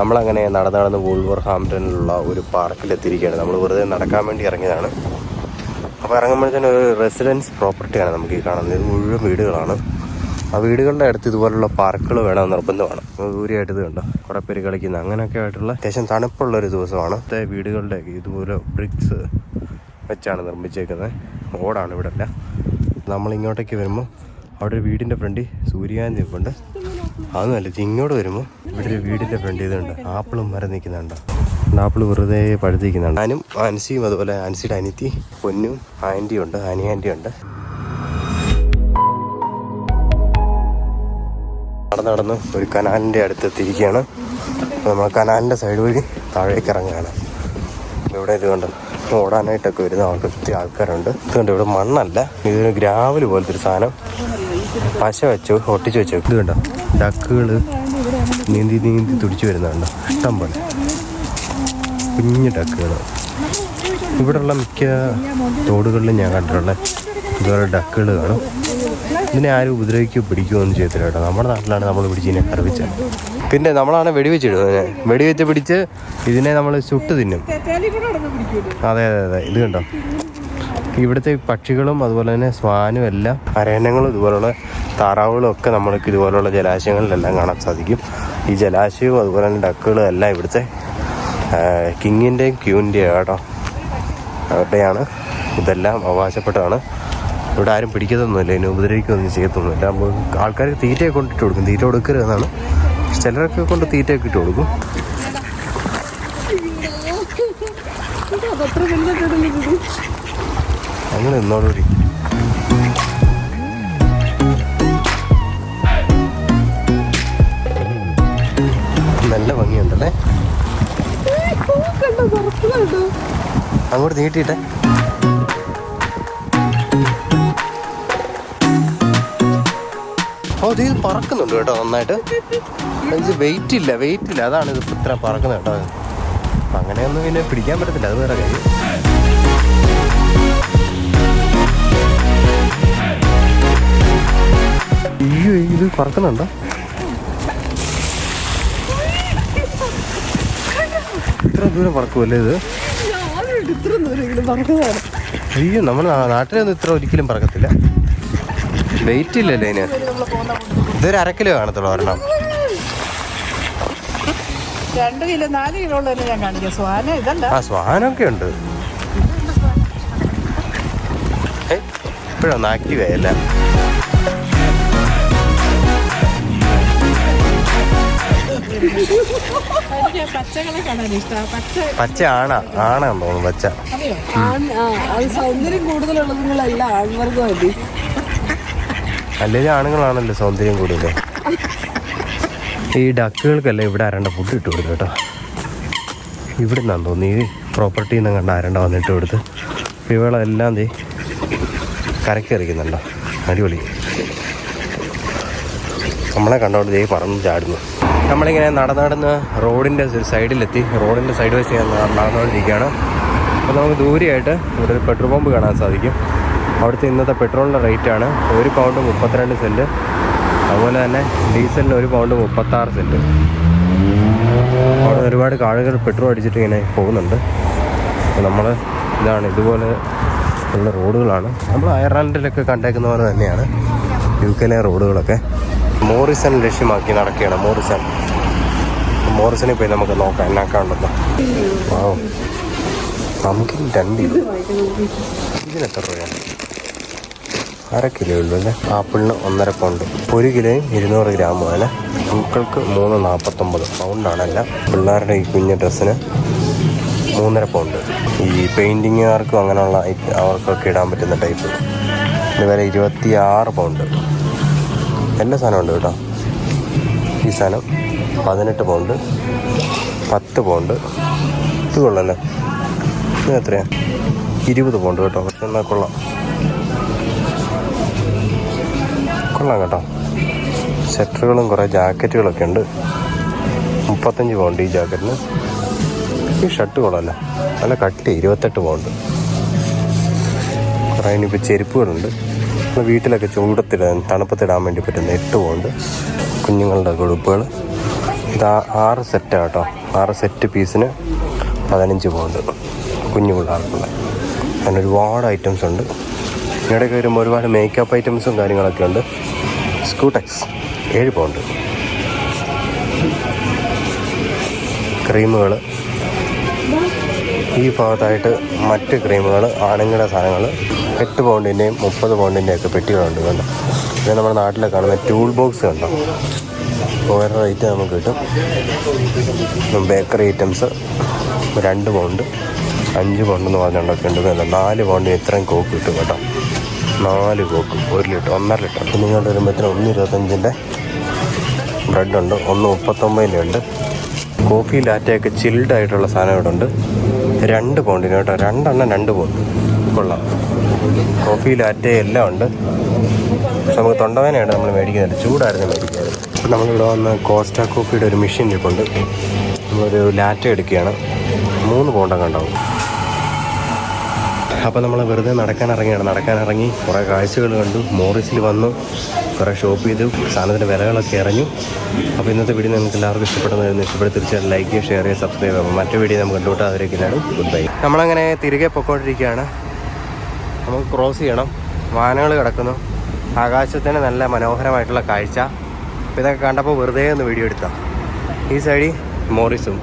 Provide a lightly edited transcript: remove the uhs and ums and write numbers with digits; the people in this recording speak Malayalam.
നമ്മളങ്ങനെ നടന്ന് വൂൾവർഹാംപ്റ്റണിലുള്ള ഒരു പാർക്കിലെത്തിയിരിക്കുകയാണ്. നമ്മൾ വെറുതെ നടക്കാൻ വേണ്ടി ഇറങ്ങിയതാണ്. അപ്പോൾ ഇറങ്ങുമ്പോഴത്തേനും ഒരു റെസിഡൻസ് പ്രോപ്പർട്ടിയാണ് നമുക്ക് ഈ കാണുന്നത്. ഇത് മുഴുവൻ വീടുകളാണ്. ആ വീടുകളുടെ അടുത്ത് ഇതുപോലുള്ള പാർക്കുകൾ വേണം, നിർബന്ധമാണ്. ദൂരെയായിട്ട് ഇത് കണ്ടോ, കുറേ പേര് കളിക്കുന്നത്. അങ്ങനെയൊക്കെ ആയിട്ടുള്ള അത്യാവശ്യം തണുപ്പുള്ളൊരു ദിവസമാണ്. വീടുകളുടെ ഇതുപോലെ ബ്രിക്സ് വെച്ചാണ് നിർമ്മിച്ചേക്കുന്നത്. ഓടാണ് ഇവിടെ അല്ല. നമ്മളിങ്ങോട്ടേക്ക് വരുമ്പോൾ അവിടെ ഒരു വീടിൻ്റെ ഫ്രണ്ടിൽ സൂര്യകാന്തി നിൽപ്പുണ്ട്. അതൊന്നുമല്ല, ഇങ്ങോട്ട് വരുമ്പോൾ ഇവിടെ ഒരു വീടിൻ്റെ ഫ്രണ്ട് ഇതുണ്ട്, ആപ്പിളും മരം നിൽക്കുന്നുണ്ട്. ആപ്പിൾ വെറുതെ പഴുത്തിരിക്കുന്നുണ്ട്. ഞാനും ആൻസിയും അതുപോലെ ആൻസിയുടെ അനിയത്തി പൊന്നും ആൻറ്റിയും ഉണ്ട്, ആൻറ്റിയുണ്ട്. നടന്ന് ഒരു കനാലിൻ്റെ അടുത്തെത്തിയിരിക്കുകയാണ്. നമ്മൾ കനാലിൻ്റെ സൈഡ് വഴി താഴേക്ക് ഇറങ്ങുകയാണ്. ഇവിടെ ഇത് കണ്ട് ഓടാനായിട്ടൊക്കെ വരുന്ന ഒത്തിരി ആൾക്കാരുണ്ട്. ഇതുകൊണ്ട് ഇവിടെ മണ്ണല്ല, ഇതൊരു ഗ്രാവൽ പോലത്തെ ഒരു സാധനം പശ വെച്ചു ഒട്ടിച്ച് വെച്ചു. ഇത് കണ്ടോ, ഡക്കുകൾ നീന്തി തുടിച്ചു വരുന്നുണ്ടോ, ഇഷ്ടം പോലെ കുഞ്ഞു ഡക്കുകൾ. ഇവിടെയുള്ള മിക്ക തോടുകളിലും ഞാൻ കണ്ടിട്ടുള്ള ഇതുപോലെ ഡക്കുകൾ കാണും. ഇതിനെ ആരും ഉപദ്രവിക്കുകയോ പിടിക്കുകയോ ഒന്നും ചെയ്യത്തില്ല കേട്ടോ. നമ്മുടെ നാട്ടിലാണ് നമ്മൾ പിടിച്ച് ഇതിനെ കറിവിച്ചത്. പിന്നെ നമ്മളാണ് വെടിവെച്ചിടുന്നത്. വെടിവെച്ച് പിടിച്ച് ഇതിനെ നമ്മൾ ചുട്ട് തിന്നും. അതെ. ഇത് കണ്ടോ, ഇവിടുത്തെ പക്ഷികളും അതുപോലെ തന്നെ സ്വാനും എല്ലാം അരയന്നങ്ങളും ഇതുപോലുള്ള താറാവുകളും ഒക്കെ നമ്മൾക്ക് ഇതുപോലുള്ള ജലാശയങ്ങളിലെല്ലാം കാണാൻ സാധിക്കും. ഈ ജലാശയവും അതുപോലെ തന്നെ ഡക്കുകളും എല്ലാം ഇവിടുത്തെ കിങ്ങിൻ്റെയും ക്യൂവിൻ്റെയും കേട്ടോ. അവരുടെയാണ്. ഇതെല്ലാം അവകാശപ്പെട്ടതാണ്. ഇവിടെ ആരും പിടിക്കത്തൊന്നുമില്ല, ഇതിനെ ഉപദ്രവിക്കുകയൊന്നും ചെയ്യത്തൊന്നുമില്ല. ആൾക്കാർക്ക് തീറ്റയൊക്കെ കൊണ്ടിട്ട് കൊടുക്കും. തീറ്റ കൊടുക്കരുതെന്നാണ്. ചിലരൊക്കെ കൊണ്ട് തീറ്റയൊക്കെ ഇട്ട് കൊടുക്കും. അങ്ങനെ എന്നോടുകൂടി നല്ല ഭംഗിയുണ്ടല്ലേ. അങ്ങോട്ട് നീട്ടിയിട്ടെ. ഇത് പറക്കുന്നുണ്ട് കേട്ടോ നന്നായിട്ട്. ഇത് വെയിറ്റ് ഇല്ല, അതാണ് ഇത് ഇത്ര പറക്കുന്നത് കേട്ടോ. അങ്ങനെയൊന്നും പിന്നെ പിടിക്കാൻ പറ്റത്തില്ല, അത് വേറെ കാര്യം. അയ്യോ, ഇത് പറക്കുന്നുണ്ടോ? ഇത്ര ദൂരം പറക്കുമല്ലേ ഇത്? അയ്യോ, നമ്മുടെ നാട്ടിലൊന്നും ഇത്ര ഒരിക്കലും പറക്കത്തില്ല. വെയിറ്റ് ഇല്ലല്ലേ ഇതിന്. ഇതൊരു 1/2 കിലോ കാണത്തുള്ളൂ ഒരെണ്ണം. 2 കിലോ 4 കിലോ ഉള്ളതിന് ഞാൻ കാണിക്കാം. സ്വാന ഇതല്ല. ആ, സ്വാനൊക്കെ ഉണ്ട്. ഇപ്പോഴൊന്നും ആക്റ്റീവ് ആയല്ല. പച്ച ആണാന്ന് തോന്നുന്നു. പച്ച സൗന്ദര്യം കൂടുതലുള്ളതുങ്ങളല്ല ആൺവർഗമല്ലേ. അല്ലെങ്കിൽ ആണുങ്ങളാണല്ലോ സൗന്ദര്യം കൂടുതൽ. ഈ ഡക്കുകൾക്കല്ല ഇവിടെ ആരണ്ട ഫുഡ് ഇട്ട് കൊടുത്തു കേട്ടോ. ഇവിടെ നിന്നാന്ന് തോന്നി, ഈ പ്രോപ്പർട്ടിയിൽ നിന്ന് കണ്ട ആരണ്ട വന്നിട്ട് കൊടുത്ത്. ഇവളെല്ലാം കരക്കി എറിക്കുന്നുണ്ടോ, അടിപൊളി. നമ്മളെ കണ്ടോണ്ട് പറന്ന് ചാടുന്നു. നമ്മളിങ്ങനെ നടന്ന് റോഡിൻ്റെ സൈഡിലെത്തി. റോഡിൻ്റെ സൈഡ് വെച്ച് ഞാൻ നടന്നുകൊണ്ടിരിക്കുകയാണ്. അപ്പോൾ നമുക്ക് ദൂരെയായിട്ട് ഇവിടെ ഒരു പെട്രോൾ പമ്പ് കാണാൻ സാധിക്കും. അവിടുത്തെ ഇന്നത്തെ പെട്രോളിൻ്റെ റേറ്റാണ് 1 പൗണ്ട് 32 സെൻറ്റ്. അതുപോലെ തന്നെ ഡീസലിന് 1 പൗണ്ട് 36 സെൻറ്റ്. അവിടെ ഒരുപാട് ആളുകൾ പെട്രോൾ അടിച്ചിട്ട് ഇങ്ങനെ പോകുന്നുണ്ട്. അപ്പോൾ നമ്മൾ ഇതുപോലെ ഉള്ള റോഡുകളാണ് നമ്മൾ അയർലൻഡിലൊക്കെ കണ്ടേക്കുന്ന പോലെ തന്നെയാണ് UK റോഡുകളൊക്കെ. മോറിസൺ ലക്ഷ്യമാക്കി നടക്കുകയാണ്. മോറിസണിൽ പോയി നമുക്ക് നോക്കാം എന്നാക്കാൻ ഉണ്ടല്ലോ. നമുക്ക് 2 ഇതിനെത്ര രൂപയാണ്? 1/2 കിലോ ഉള്ളൂ അല്ലേ. ആപ്പിളിന് 1.5 പൗണ്ട്. 1 കിലോയും 200 ഗ്രാമും അല്ലേ. പൂക്കൾക്ക് 3.49 പൗണ്ടാണല്ല. പിള്ളേരുടെ ഈ കുഞ്ഞ ഡ്രസ്സിന് 3.5 പൗണ്ട്. ഈ പെയിൻറ്റിങ്ങുകാർക്കും അങ്ങനെയുള്ള അവർക്കൊക്കെ ഇടാൻ പറ്റുന്ന ടൈപ്പ്. ഇതിന് വില 26 പൗണ്ട്. എല്ലാ സാധനവും ഉണ്ട് കേട്ടോ. ഈ സാധനം 18 പൗണ്ട്, 10 പൗണ്ട്. ഇത് കൊള്ളല്ലേ. ഇത് എത്രയാണ്? 20 പൗണ്ട് കേട്ടോ. എന്നാൽ കൊള്ളാം കേട്ടോ. സ്വെറ്ററുകളും കുറേ ജാക്കറ്റുകളൊക്കെ ഉണ്ട്. 35 പൗണ്ട് ഈ ജാക്കറ്റിന്. ഈ ഷർട്ട് കൊള്ളാമല്ലോ, നല്ല കട്ടി. 28 പൗണ്ട്. കുറേ ഇനിയിപ്പോൾ ചെരുപ്പുകളുണ്ട്. വീട്ടിലൊക്കെ ചൂടത്തിടാൻ തണുപ്പത്തിടാൻ വേണ്ടി പറ്റുന്ന 8 പൗണ്ട്. കുഞ്ഞുങ്ങളുടെ ഉടുപ്പുകൾ ഇത് 6 സെറ്റാണ് കേട്ടോ. 6 സെറ്റ് പീസിന് 15 പൗണ്ട്. കുഞ്ഞു പിള്ളേർക്കുള്ള അങ്ങനെ ഒരുപാട് ഐറ്റംസ് ഉണ്ട്. ഇവിടെയൊക്കെ വരുമ്പോൾ ഒരുപാട് മേക്കപ്പ് ഐറ്റംസും കാര്യങ്ങളൊക്കെ ഉണ്ട്. സ്കൂടെക്സ് 7 പൗണ്ട്. ക്രീമുകൾ ഈ ഭാഗത്തായിട്ട് മറ്റ് ക്രീമുകൾ, ആണുങ്ങളുടെ സാധനങ്ങൾ 8 പൗണ്ടിൻ്റെയും 30 പൗണ്ടിൻ്റെയും ഒക്കെ പെട്ടികളുണ്ട്. കണ്ടോ, ഇത് നമ്മുടെ നാട്ടിലെ കാണുന്ന ടൂൾ ബോക്സ് കണ്ടോ, ഓരോ ഐറ്റം നമുക്ക് കിട്ടും. ബേക്കറി ഐറ്റംസ് 2 പൗണ്ട്, 5 പൗണ്ടെന്ന് പറഞ്ഞുകൊണ്ടൊക്കെ ഉണ്ട്. 4 പൗണ്ടിന് ഇത്രയും കോക്ക് കിട്ടും കേട്ടോ. 4 കോക്ക് 1 ലിറ്റർ, 1.5 ലിറ്റർ. പിന്നെ ഇങ്ങോട്ട് വരുമ്പോഴത്തേന് 1.25 ബ്രെഡുണ്ട്, 1.39 ഉണ്ട്. കോഫി ലാറ്റയൊക്കെ ചിൽഡ് ആയിട്ടുള്ള സാധനം ഇവിടെ ഉണ്ട്. 2 പൗണ്ടിന് കേട്ടോ. 2 പൗണ്ട് കൊള്ളാം. കോഫി ലാറ്റ എല്ലാം ഉണ്ട്. പക്ഷെ നമുക്ക് തൊണ്ടവേനയാണ് നമ്മൾ മേടിക്കുന്നില്ല, ചൂടായിരുന്നു മേടിക്കുന്നത്. നമ്മളിവിടെ വന്ന് കോസ്റ്റ കോഫിയുടെ ഒരു മെഷീൻ ഇരിപ്പുണ്ട്. നമ്മളൊരു ലാറ്റ എടുക്കുകയാണ്. 3 പൗണ്ടൊക്കെ ഉണ്ടാവും. അപ്പോൾ നമ്മൾ വെറുതെ നടക്കാനിറങ്ങി കുറേ കാഴ്ചകൾ കണ്ടു. മോറിസിൽ വന്നു, കുറേ ഷോപ്പ് ചെയ്തു, സാധനത്തിൻ്റെ വിലകളൊക്കെ ഇറങ്ങി. അപ്പോൾ ഇന്നത്തെ വീഡിയോ നിങ്ങൾക്ക് എല്ലാവർക്കും ഇഷ്ടപ്പെടുന്നതായിരുന്നു. ഇഷ്ടപ്പെട്ട് തീർച്ചയായിട്ടും ലൈക്ക് ചെയ്യുക, ഷെയർ ചെയ്യുക, സബ്സ്ക്രൈബ് ചെയ്യുക. മറ്റു വീഡിയോ നമുക്ക് കണ്ടുവിട്ടാൽ അതിലേക്കാണ്. Good bye. നമ്മളങ്ങനെ തിരികെ പൊയ്ക്കൊണ്ടിരിക്കുകയാണ്. നമുക്ക് ക്രോസ് ചെയ്യണം. വാഹനങ്ങൾ കിടക്കുന്നു, ആകാശത്തിന് നല്ല മനോഹരമായിട്ടുള്ള കാഴ്ച. അപ്പോൾ ഇതൊക്കെ കണ്ടപ്പോൾ വെറുതെ ഒന്ന് വീഡിയോ എടുത്താൽ. ഈ സൈഡിൽ മോറിസും